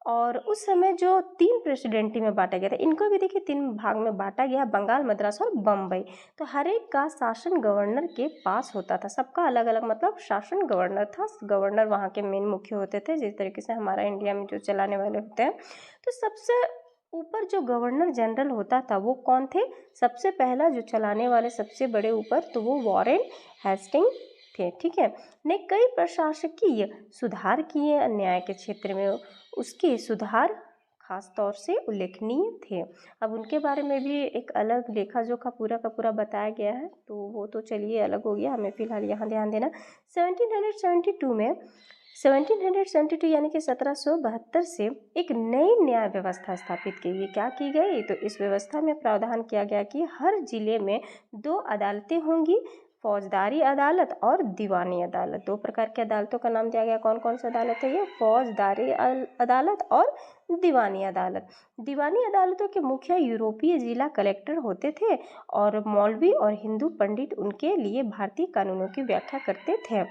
और उस समय जो 3 प्रेसिडेंटी में बांटा गया था, इनको भी देखिए 3 भाग में बांटा गया, बंगाल, मद्रास और बम्बई। तो हर एक का शासन गवर्नर के पास होता था, सबका अलग अलग मतलब शासन गवर्नर था। गवर्नर वहाँ के मेन मुख्य होते थे, जिस तरीके से हमारा इंडिया में जो चलाने वाले होते हैं। तो सबसे ऊपर जो गवर्नर जनरल होता था वो कौन थे? सबसे पहला जो चलाने वाले सबसे बड़े ऊपर, तो वो वॉरेन हेस्टिंग थे, ठीक है। ने कई प्रशासकीय सुधार किए, न्याय के क्षेत्र में उसके सुधार खास तौर से उल्लेखनीय थे। अब उनके बारे में भी एक अलग लेखा जोखा पूरा का पूरा बताया गया है, तो वो तो चलिए अलग हो गया, हमें फिलहाल यहाँ ध्यान देना 1772 यानी कि 1772 से एक नई न्याय व्यवस्था स्थापित की गई। क्या की गई? तो इस व्यवस्था में प्रावधान किया गया कि हर जिले में 2 अदालतें होंगी, फौजदारी अदालत और दीवानी अदालत। 2 प्रकार की अदालतों का नाम दिया गया। कौन कौन सी अदालत है ये? फौजदारी अदालत और दीवानी अदालत। दीवानी अदालतों के मुखिया यूरोपीय जिला कलेक्टर होते थे और मौलवी और हिंदू पंडित उनके लिए भारतीय कानूनों की व्याख्या करते थे।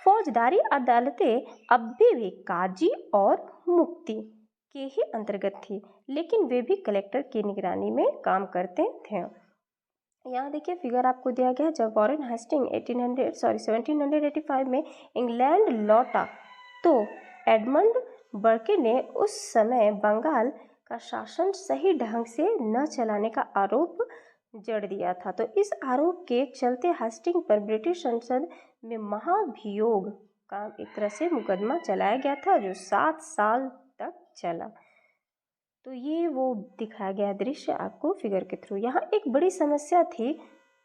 फौजदारी अदालतें अब भी काजी और मुफ्ती के ही अंतर्गत थी, लेकिन वे भी कलेक्टर की निगरानी में काम करते थे। यहाँ देखिए फिगर आपको दिया गया है। जब वॉरेन हेस्टिंग 1785 में इंग्लैंड लौटा तो एडमंड बर्के ने उस समय बंगाल का शासन सही ढंग से न चलाने का आरोप जड़ दिया था। तो इस आरोप के चलते हेस्टिंग पर ब्रिटिश संसद में महाभियोग का एक तरह से मुकदमा चलाया गया था, जो 7 साल तक चला। तो ये वो दिखाया गया दृश्य आपको फिगर के थ्रू। यहाँ एक बड़ी समस्या थी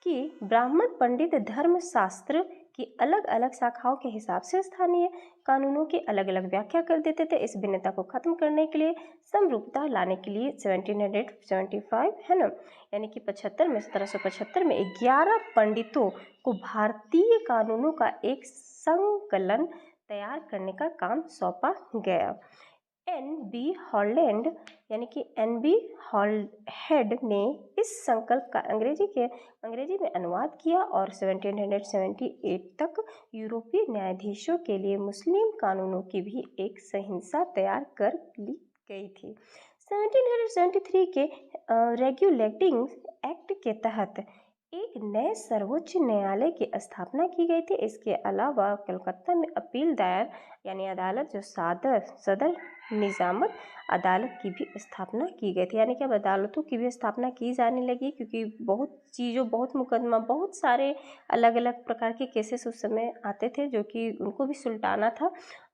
कि ब्राह्मण पंडित धर्मशास्त्र की अलग अलग शाखाओं के हिसाब से स्थानीय कानूनों की अलग अलग व्याख्या कर देते थे। इस भिन्नता को खत्म करने के लिए, समरूपता लाने के लिए 1775 है ना, यानी कि 1775 में 11 पंडितों को भारतीय कानूनों का एक संकलन तैयार करने का काम सौंपा गया। N.B. हॉलैंड यानी कि N.B. हॉलहेड ने इस संकल्प का अंग्रेजी में अनुवाद किया और 1778 तक यूरोपीय न्यायाधीशों के लिए मुस्लिम कानूनों की भी एक संहिता तैयार कर ली गई थी। 1773 के रेगुलेटिंग एक्ट के तहत एक नए सर्वोच्च न्यायालय की स्थापना की गई थी। इसके अलावा कलकत्ता में अपील दायर यानी अदालत जो सदर निजामत अदालत की भी स्थापना की गई थी। यानी कि अब अदालतों की भी स्थापना की जाने लगी, क्योंकि बहुत मुकदमा, बहुत सारे अलग अलग प्रकार के केसेस उस समय आते थे जो कि उनको भी सुलटाना था।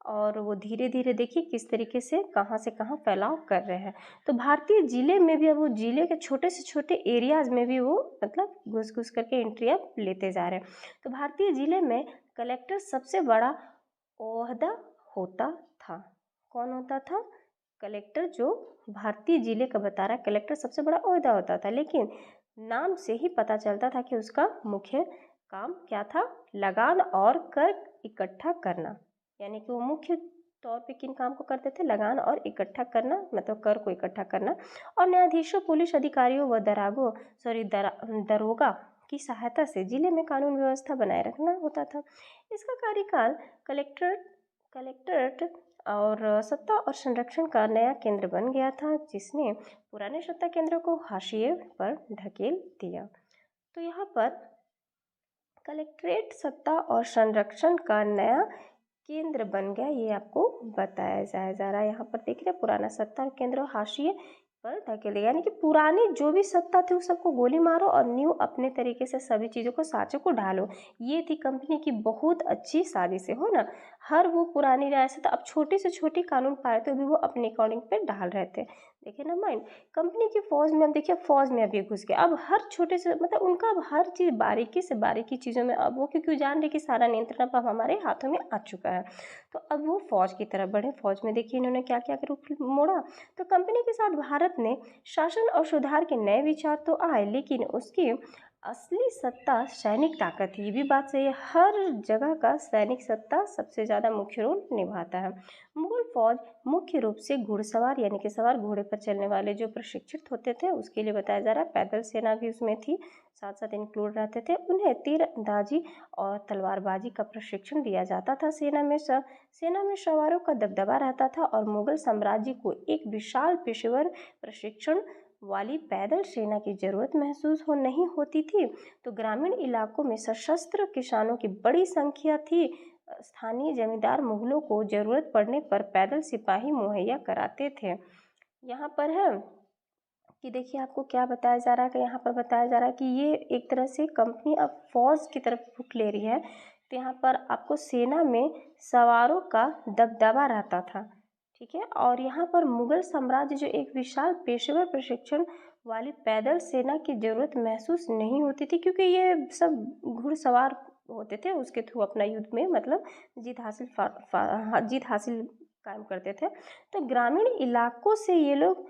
और वो धीरे धीरे देखिए किस तरीके से कहाँ फैलाव कर रहे हैं। तो भारतीय जिले में भी अब वो जिले के छोटे से छोटे एरियाज़ में भी वो मतलब घुस करके एंट्री अब लेते जा रहे हैं। तो भारतीय जिले में कलेक्टर सबसे बड़ा ओहदा होता था। कौन होता था? कलेक्टर। जो भारतीय जिले का बता रहा है, कलेक्टर सबसे बड़ा ओहदा होता था, लेकिन नाम से ही पता चलता था कि उसका मुख्य काम क्या था? लगान और कर इकट्ठा करना। यानी कि वो मुख्य तौर पे किन काम को करते थे? लगान और इकट्ठा करना, मतलब कर को इकट्ठा करना। और न्यायाधीशों, पुलिस अधिकारियों व दरोगा की सहायता से जिले में कानून व्यवस्था बनाए रखना होता था। इसका कार्यकाल कलेक्टरेट और सत्ता और संरक्षण का नया केंद्र बन गया था, जिसने पुराने सत्ता केंद्रों को हाशिए पर ढकेल दिया। तो यहाँ पर कलेक्ट्रेट सत्ता और संरक्षण का नया केंद्र बन गया, ये आपको बताया जा रहा है। यहाँ पर देख रहे हैं, पुराना सत्ता और केंद्र हाशिए पर धकेल दिया, यानी कि पुरानी जो भी सत्ता थी उस सबको गोली मारो और न्यू अपने तरीके से सभी चीज़ों को साँचों को ढालो। ये थी कंपनी की बहुत अच्छी साजिश हो ना। हर वो पुरानी रियासत अब छोटे से छोटे कानून पाए थे, भी वो अपने अकॉर्डिंग पे डाल रहे थे। देखिए ना माइंड, कंपनी की फौज में अब देखिए, फौज में अभी घुस गया। अब हर छोटे से मतलब उनका अब हर चीज़ बारीकी से बारीकी चीज़ों में, अब वो क्योंकि जान रहे कि सारा नियंत्रण अब हमारे हाथों में आ चुका है, तो अब वो फौज की तरफ बढ़े। फौज में देखिए इन्होंने क्या क्या रूप मोड़ा। तो कंपनी के साथ भारत ने शासन और सुधार के नए विचार तो आए, लेकिन उसकी असली सत्ता सैनिक ताकत थी। ये भी बात सही है, हर जगह का सैनिक सत्ता सबसे ज़्यादा मुख्य रोल निभाता है। मुगल फौज मुख्य रूप से घुड़सवार यानी कि सवार घोड़े पर चलने वाले जो प्रशिक्षित होते थे उसके लिए बताया जा रहा है। पैदल सेना भी उसमें थी, साथ साथ इंक्लूड रहते थे। उन्हें तीरंदाजी और तलवारबाजी का प्रशिक्षण दिया जाता था। सेना में सवारों का दबदबा रहता था और मुगल साम्राज्य को एक विशाल पेशेवर प्रशिक्षण वाली पैदल सेना की जरूरत महसूस नहीं होती थी। तो ग्रामीण इलाकों में सशस्त्र किसानों की बड़ी संख्या थी। स्थानीय जमींदार मुगलों को जरूरत पड़ने पर पैदल सिपाही मुहैया कराते थे। यहाँ पर है कि देखिए आपको क्या बताया जा रहा है कि यहाँ पर बताया जा रहा है कि ये एक तरह से कंपनी अब फौज की तरफ रुख ले रही है। तो यहाँ पर आपको सेना में सवारों का दबदबा रहता था, ठीक है। और यहाँ पर मुगल साम्राज्य जो एक विशाल पेशेवर प्रशिक्षण वाली पैदल सेना की जरूरत महसूस नहीं होती थी, क्योंकि ये सब घुड़सवार होते थे, उसके थ्रू अपना युद्ध में मतलब जीत हासिल कायम करते थे। तो ग्रामीण इलाकों से ये लोग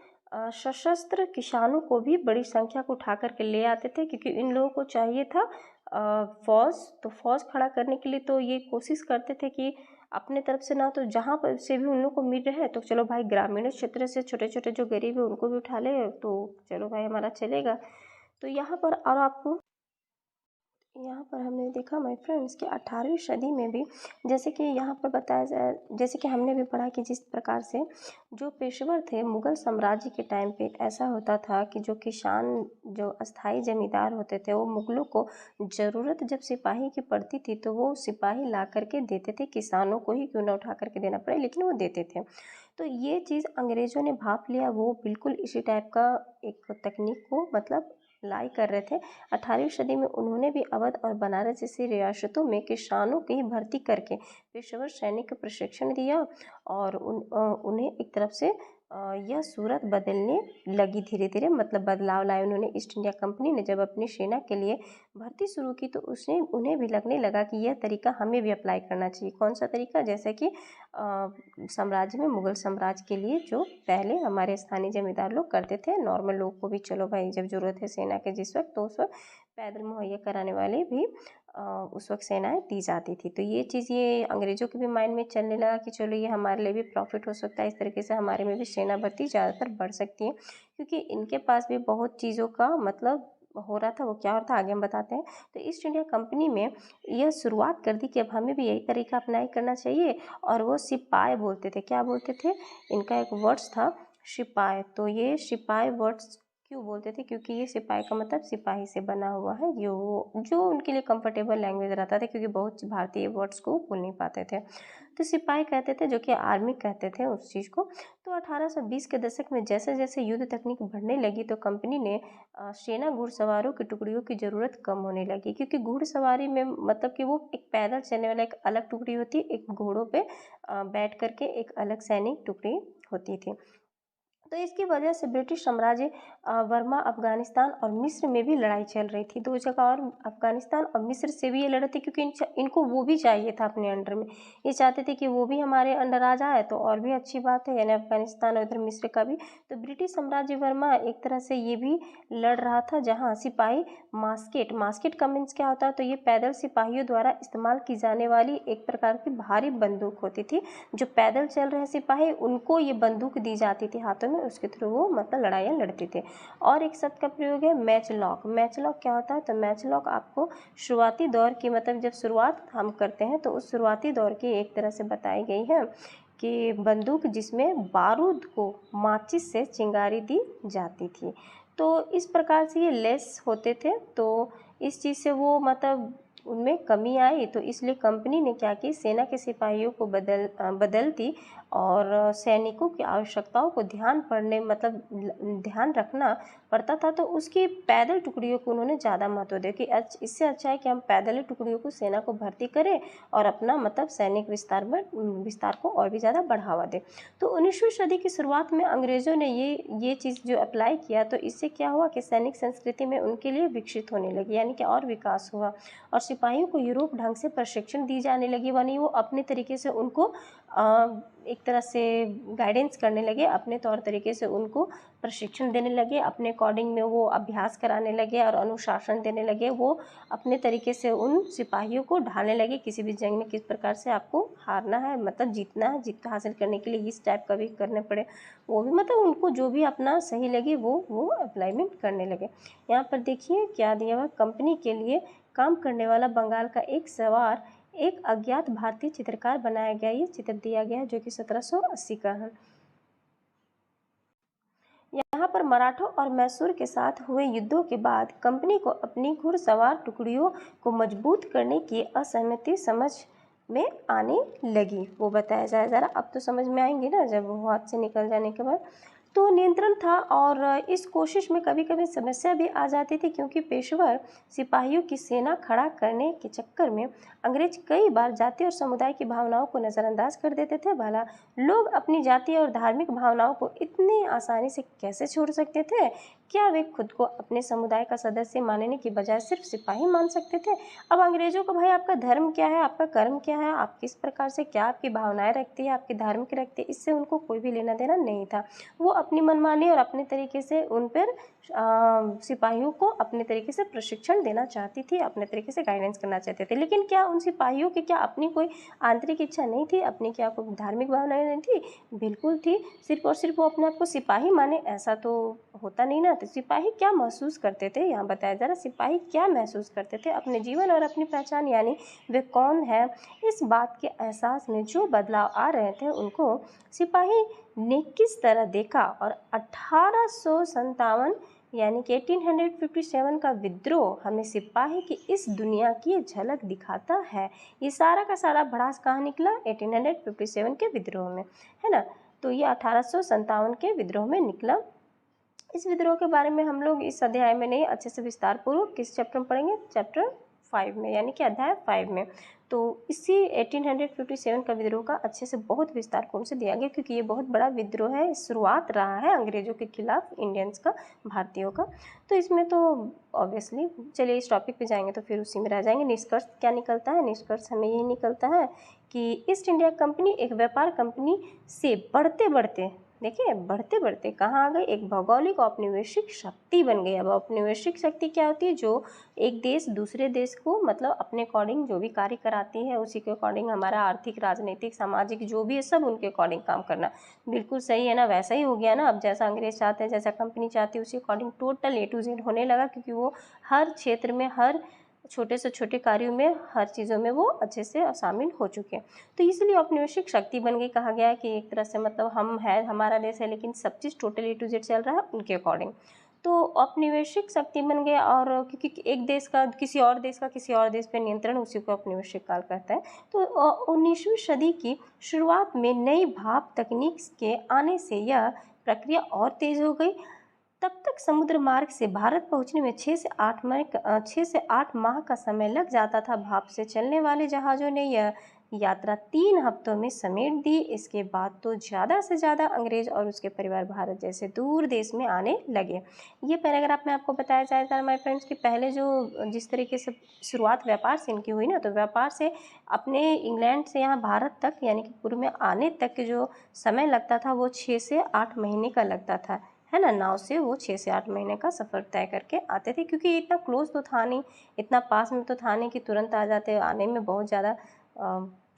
सशस्त्र किसानों को भी बड़ी संख्या को उठा करके ले आते थे, क्योंकि इन लोगों को चाहिए था फौज खड़ा करने के लिए। तो ये कोशिश करते थे कि अपने तरफ से ना तो जहाँ पर से भी उन लोगों को मिल रहे हैं तो चलो भाई ग्रामीण क्षेत्र से छोटे छोटे जो गरीब है उनको भी उठा ले, तो चलो भाई हमारा चलेगा। तो यहाँ पर और आपको यहाँ पर हमने देखा माय फ्रेंड्स कि 18वीं सदी में भी जैसे कि यहाँ पर बताया जाए, जैसे कि हमने भी पढ़ा कि जिस प्रकार से जो पेशेवर थे मुगल साम्राज्य के टाइम पे ऐसा होता था कि जो किसान जो अस्थाई जमींदार होते थे वो मुगलों को ज़रूरत जब सिपाही की पड़ती थी तो वो सिपाही ला करके देते थे, किसानों को ही क्यों ना उठा करके देना पड़े लेकिन वो देते थे। तो ये चीज़ अंग्रेज़ों ने भाप लिया, वो बिल्कुल इसी टाइप का एक तकनीक को मतलब लाई कर रहे थे। 18वीं सदी में उन्होंने भी अवध और बनारस जैसी रियासतों में किसानों की भर्ती करके पेशेवर सैनिक का प्रशिक्षण दिया और उन्हें एक तरफ से यह सूरत बदलने लगी धीरे धीरे, मतलब बदलाव लाए उन्होंने। ईस्ट इंडिया कंपनी ने जब अपनी सेना के लिए भर्ती शुरू की तो उन्हें भी लगने लगा कि यह तरीका हमें भी अप्लाई करना चाहिए। कौन सा तरीका? जैसे कि साम्राज्य में मुगल साम्राज्य के लिए जो पहले हमारे स्थानीय जमींदार लोग करते थे, नॉर्मल लोग को भी चलो भाई जब ज़रूरत है सेना के जिस वक्त, तो उस वक्त पैदल मुहैया कराने वाले भी उस वक्त सेनाएं दी जाती थी। तो ये चीज़ ये अंग्रेज़ों के भी माइंड में चलने लगा कि चलो ये हमारे लिए भी प्रॉफिट हो सकता है, इस तरीके से हमारे में भी सेना भर्ती ज़्यादातर बढ़ सकती है, क्योंकि इनके पास भी बहुत चीज़ों का मतलब हो रहा था। वो क्या हो रहा था आगे हम बताते हैं। तो ईस्ट इंडिया कंपनी में यह शुरुआत कर दी कि अब हमें भी यही तरीका अपनाई करना चाहिए, और वो सिपाही बोलते थे। क्या बोलते थे? इनका एक वर्ड्स था सिपाही। तो ये सिपाही वर्ड्स क्यों बोलते थे? क्योंकि ये सिपाही का मतलब सिपाही से बना हुआ है, जो उनके लिए कंफर्टेबल लैंग्वेज रहता था, क्योंकि बहुत भारतीय वर्ड्स को बोल नहीं पाते थे। तो सिपाही कहते थे, जो कि आर्मी कहते थे उस चीज़ को। तो 1820 के दशक में जैसे जैसे युद्ध तकनीक बढ़ने लगी तो कंपनी ने सेना घुड़सवारों की टुकड़ियों की ज़रूरत कम होने लगी, क्योंकि घुड़सवारी में मतलब कि वो एक पैदल चलने वाला एक अलग टुकड़ी होती है, एक घोड़ों पे बैठ करके एक अलग सैनिक टुकड़ी होती थी। तो इसकी वजह से ब्रिटिश साम्राज्य बर्मा, अफगानिस्तान और मिस्र में भी लड़ाई चल रही थी। दो जगह और अफगानिस्तान और मिस्र से भी ये लड़ रहे थे, क्योंकि इनको वो भी चाहिए था अपने अंडर में। ये चाहते थे कि वो भी हमारे अंडर आ जाए तो और भी अच्छी बात है, यानी अफगानिस्तान और उधर मिस्र का भी। तो ब्रिटिश साम्राज्य बर्मा एक तरह से ये भी लड़ रहा था, जहाँ सिपाही मास्केट का मीन्स क्या होता है? तो ये पैदल सिपाहियों द्वारा इस्तेमाल की जाने वाली एक प्रकार की भारी बंदूक होती थी। जो पैदल चल रहे सिपाही उनको ये बंदूक दी जाती थी हाथों में, उसके थ्रू वो मतलब लड़ाइयाँ लड़ते थे। और एक शब्द का प्रयोग है मैचलॉक। मैचलॉक क्या होता है? तो मैचलॉक आपको शुरुआती दौर की मतलब जब शुरुआत हम करते हैं तो उस शुरुआती दौर की एक तरह से बताई गई है कि बंदूक जिसमें बारूद को माचिस से चिंगारी दी जाती थी। तो इस प्रकार से ये लेस होते थे, तो इस चीज़ से वो मतलब उनमें कमी आई। तो इसलिए कंपनी ने क्या की, सेना के सिपाहियों को बदल दी और सैनिकों की आवश्यकताओं को ध्यान रखना पड़ता था। तो उसकी पैदल टुकड़ियों को उन्होंने ज़्यादा महत्व दिया कि इससे अच्छा है कि हम पैदल टुकड़ियों को सेना को भर्ती करें और अपना मतलब सैनिक विस्तार को और भी ज़्यादा बढ़ावा दें। तो 19वीं सदी की शुरुआत में अंग्रेज़ों ने ये चीज़ जो अप्लाई किया, तो इससे क्या हुआ कि सैनिक संस्कृति में उनके लिए विकसित होने लगी, यानी कि और विकास हुआ। और सिपाहियों को यूरोप ढंग से प्रशिक्षण दी जाने लगी, यानी वो अपने तरीके से उनको एक तरह से गाइडेंस करने लगे, अपने तौर तरीके से उनको प्रशिक्षण देने लगे, अपने अकॉर्डिंग में वो अभ्यास कराने लगे और अनुशासन देने लगे। वो अपने तरीके से उन सिपाहियों को ढालने लगे, किसी भी जंग में किस प्रकार से आपको हारना है, मतलब जीतना है, जीत हासिल करने के लिए इस टाइप का भी करने पड़े, वो भी मतलब उनको जो भी अपना सही लगे वो अप्लाईमेंट करने लगे। यहाँ पर देखिए क्या दिया हुआ, कंपनी के लिए काम करने वाला बंगाल का एक सवार एक अज्ञात भारतीय चित्रकार बनाया गया, ये चित्र दिया गया है जो कि 1780 का है। यहाँ पर मराठों और मैसूर के साथ हुए युद्धों के बाद कंपनी को अपनी घुड़सवार टुकड़ियों को मजबूत करने की असहमति समझ में आने लगी। वो बताया जाए ज़रा, अब तो समझ में आएंगी ना जब वो हाथ से निकल जाने के बाद। तो नियंत्रण था और इस कोशिश में कभी कभी समस्या भी आ जाती थी, क्योंकि पेशेवर सिपाहियों की सेना खड़ा करने के चक्कर में अंग्रेज कई बार जाति और समुदाय की भावनाओं को नज़रअंदाज कर देते थे। भला लोग अपनी जातीय और धार्मिक भावनाओं को इतनी आसानी से कैसे छोड़ सकते थे? क्या वे खुद को अपने समुदाय का सदस्य मानने की बजाय सिर्फ सिपाही मान सकते थे? अब अंग्रेजों को भाई आपका धर्म क्या है, आपका कर्म क्या है, आप किस प्रकार से, क्या आपकी भावनाएं रखती है, आपकी धार्मिक रखती है, इससे उनको कोई भी लेना देना नहीं था। वो अपनी मनमानी और अपने तरीके से उन पर सिपाहियों को अपने तरीके से प्रशिक्षण देना चाहती थी, अपने तरीके से गाइडेंस करना चाहते थे। लेकिन क्या उन सिपाहियों की क्या अपनी कोई आंतरिक इच्छा नहीं थी, अपनी क्या कोई धार्मिक भावनाएं नहीं थी? बिल्कुल थी। सिर्फ और सिर्फ वो अपने आप को सिपाही माने ऐसा तो होता नहीं ना। तो सिपाही क्या महसूस करते थे, यहाँ बताया ज़रा, सिपाही क्या महसूस करते थे अपने जीवन और अपनी पहचान, यानी वे कौन है, इस बात के एहसास में जो बदलाव आ रहे थे उनको सिपाही ने किस तरह देखा। और 1857 यानी कि 1857 का विद्रोह हमें सिपाही की इस दुनिया की झलक दिखाता है। ये सारा का सारा भड़ास कहाँ निकला? 1857 के विद्रोह में, है ना। तो ये 1857 के विद्रोह में निकला। इस विद्रोह के बारे में हम लोग इस अध्याय में नहीं, अच्छे से विस्तार पूर्वक किस चैप्टर में पढ़ेंगे? चैप्टर 5 में, यानी कि अध्याय 5 में। तो इसी 1857 का विद्रोह का अच्छे से बहुत विस्तार पूर्वक से दिया गया, क्योंकि ये बहुत बड़ा विद्रोह है, शुरुआत रहा है अंग्रेजों के खिलाफ इंडियंस का, भारतीयों का। तो इसमें तो ऑब्वियसली, चलिए इस टॉपिक पे जाएंगे तो फिर उसी में रह जाएंगे। निष्कर्ष क्या निकलता है? निष्कर्ष हमें यही निकलता है कि ईस्ट इंडिया कंपनी एक व्यापार कंपनी से बढ़ते बढ़ते, देखिए बढ़ते बढ़ते कहाँ आ गई? एक भौगोलिक औपनिवेशिक शक्ति बन गई। अब औपनिवेशिक शक्ति क्या होती है? जो एक देश दूसरे देश को मतलब अपने अकॉर्डिंग जो भी कार्य कराती है, उसी के अकॉर्डिंग हमारा आर्थिक, राजनीतिक, सामाजिक जो भी है सब उनके अकॉर्डिंग काम करना। बिल्कुल सही है ना, वैसा ही हो गया ना। अब जैसा अंग्रेज चाहते हैं, जैसा कंपनी चाहती है, उसी according total A to Z होने लगा, क्योंकि वो हर क्षेत्र में, हर छोटे से छोटे कार्यों में, हर चीज़ों में वो अच्छे से शामिल हो चुके हैं। तो इसलिए औपनिवेशिक शक्ति बन गई। कहा गया है कि एक तरह से मतलब हम है, हमारा देश है, लेकिन सब चीज़ टोटल A to Z चल रहा है उनके अकॉर्डिंग। तो औपनिवेशिक शक्ति बन गया, और क्योंकि एक देश का किसी और देश का किसी और देश पर नियंत्रण, उसी को औपनिवेशिक काल कहते हैं। तो 19वीं सदी की शुरुआत में नई भाप तकनीक के आने से यह प्रक्रिया और तेज हो गई। तब तक समुद्र मार्ग से भारत पहुंचने में 6 से 8 माह का समय लग जाता था। भाप से चलने वाले जहाज़ों ने यह यात्रा 3 हफ्तों में समेट दी। इसके बाद तो ज़्यादा से ज़्यादा अंग्रेज और उसके परिवार भारत जैसे दूर देश में आने लगे। ये पैराग्राफ में आपको बताया जाएगा माय फ्रेंड्स कि पहले जो जिस तरीके से शुरुआत व्यापार से इनकी हुई ना, तो व्यापार से अपने इंग्लैंड से यहाँ भारत तक, यानी कि पूर्व में आने तक के जो समय लगता था वो 6 से 8 महीने का लगता था, है ना। नाव से वो 6 से 8 महीने का सफ़र तय करके आते थे, क्योंकि इतना क्लोज तो था नहीं, इतना पास में तो था नहीं कि तुरंत आ जाते। आने में बहुत ज़्यादा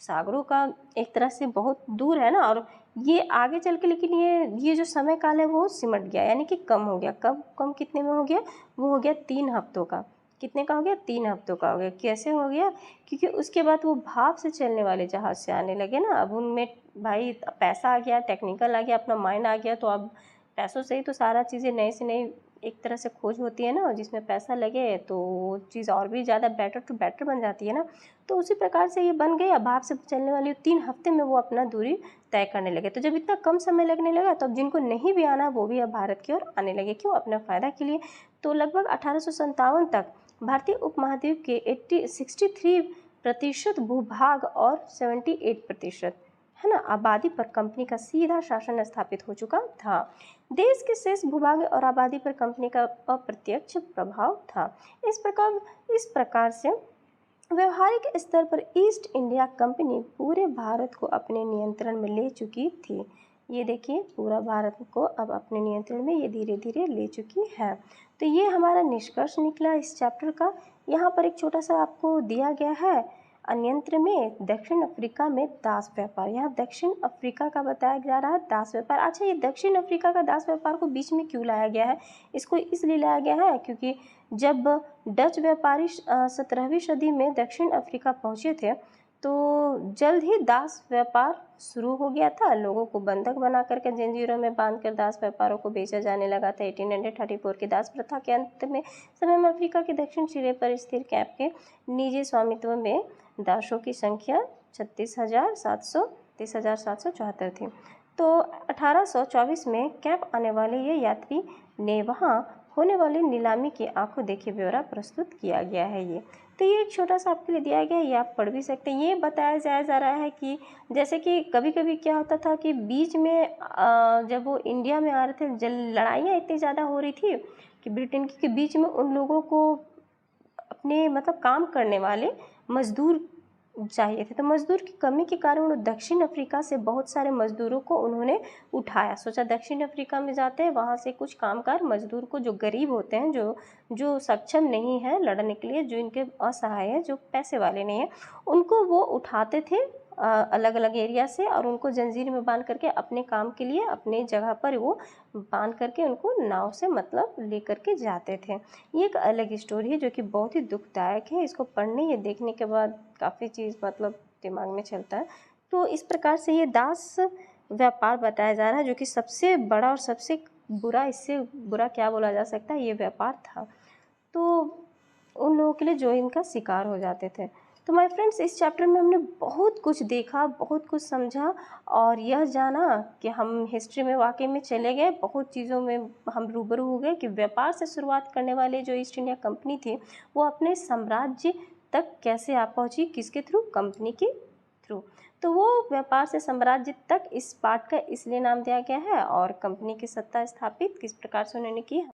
सागरों का एक तरह से बहुत दूर है ना। और ये आगे चल के, लेकिन ये जो समय काल है वो सिमट गया, यानी कि कम हो गया। कम कितने में हो गया? वो हो गया 3 हफ्तों का। कितने का हो गया? 3 हफ्तों का हो गया। कैसे हो गया? क्योंकि उसके बाद वो भाप से चलने वाले जहाज़ से आने लगे ना। अब उनमें भाई पैसा आ गया, टेक्निकल आ गया, अपना माइंड आ गया, तो अब पैसों से ही तो सारा चीज़ें नई से नई एक तरह से खोज होती है ना। जिसमें पैसा लगे तो वो चीज़ और भी ज़्यादा बेटर टू बेटर बन जाती है ना। तो उसी प्रकार से ये बन गई। अब भाप से चलने वाली 3 हफ्ते में वो अपना दूरी तय करने लगे। तो जब इतना कम समय लगने लगा, तो अब जिनको नहीं भी आना वो भी अब भारत की ओर आने लगे। क्यों? अपना फ़ायदा के लिए। तो लगभग 1857 तक भारतीय उपमहाद्वीप के 63% भूभाग और 78%, है ना, आबादी पर कंपनी का सीधा शासन स्थापित हो चुका था। देश के शेष भूभाग और आबादी पर कंपनी का अप्रत्यक्ष प्रभाव था। इस प्रकार से व्यवहारिक स्तर पर ईस्ट इंडिया कंपनी पूरे भारत को अपने नियंत्रण में ले चुकी थी। ये देखिए, पूरा भारत को अब अपने नियंत्रण में ये धीरे धीरे ले चुकी है। तो ये हमारा निष्कर्ष निकला इस चैप्टर का। यहाँ पर एक छोटा सा आपको दिया गया है, अन्यंत्र में दक्षिण अफ्रीका में दास व्यापार। यहाँ दक्षिण अफ्रीका का बताया जा रहा है दास व्यापार। अच्छा, ये दक्षिण अफ्रीका का दास व्यापार को बीच में क्यों लाया गया है? इसको इसलिए लाया गया है क्योंकि जब डच व्यापारी 17वीं सदी में दक्षिण अफ्रीका पहुँचे थे तो जल्द ही दास व्यापार शुरू हो गया था। लोगों को बंधक बना करके जंजीरों में बांधकर दास व्यापारों को बेचा जाने लगा था। 1834 की दास प्रथा के अंत में समय में अफ्रीका के दक्षिण सिरे पर स्थिर कैप के निजी स्वामित्व में दासों की संख्या 30,774 थी। तो 1824 में कैप आने वाले ये यात्री ने वहाँ होने वाली नीलामी की आंखों देखी ब्यौरा प्रस्तुत किया गया है। ये तो ये एक छोटा सा आपके लिए दिया गया है, ये आप पढ़ भी सकते हैं। ये बताया जा रहा है कि जैसे कि कभी कभी क्या होता था कि बीच में जब वो इंडिया में आ रहे थे, लड़ाइयाँ इतनी ज़्यादा हो रही थी कि ब्रिटेन की, के बीच में उन लोगों को अपने मतलब काम करने वाले मजदूर चाहिए थे। तो मजदूर की कमी के कारण दक्षिण अफ्रीका से बहुत सारे मजदूरों को उन्होंने उठाया। सोचा दक्षिण अफ्रीका में जाते हैं, वहाँ से कुछ कामगार मजदूर को, जो गरीब होते हैं, जो सक्षम नहीं है लड़ने के लिए, जो इनके असहाय है, जो पैसे वाले नहीं है, उनको वो उठाते थे अलग अलग एरिया से और उनको जंजीर में बांध करके अपने काम के लिए अपने जगह पर वो बांध करके उनको नाव से मतलब ले करके जाते थे। ये एक अलग स्टोरी है जो कि बहुत ही दुखदायक है। इसको पढ़ने या देखने के बाद काफ़ी चीज़ मतलब दिमाग में चलता है। तो इस प्रकार से ये दास व्यापार बताया जा रहा है जो कि सबसे बड़ा और सबसे बुरा, इससे बुरा क्या बोला जा सकता है, ये व्यापार था। तो उन लोगों के लिए जो इनका शिकार हो जाते थे। तो माय फ्रेंड्स, इस चैप्टर में हमने बहुत कुछ देखा, बहुत कुछ समझा और यह जाना कि हम हिस्ट्री में वाकई में चले गए, बहुत चीज़ों में हम रूबरू हो गए कि व्यापार से शुरुआत करने वाले जो ईस्ट इंडिया कंपनी थी वो अपने साम्राज्य तक कैसे आ पहुँची, किसके थ्रू? कंपनी के थ्रू। तो वो व्यापार से साम्राज्य तक इस पार्ट का इसलिए नाम दिया गया है और कंपनी की सत्ता स्थापित किस प्रकार से उन्होंने की।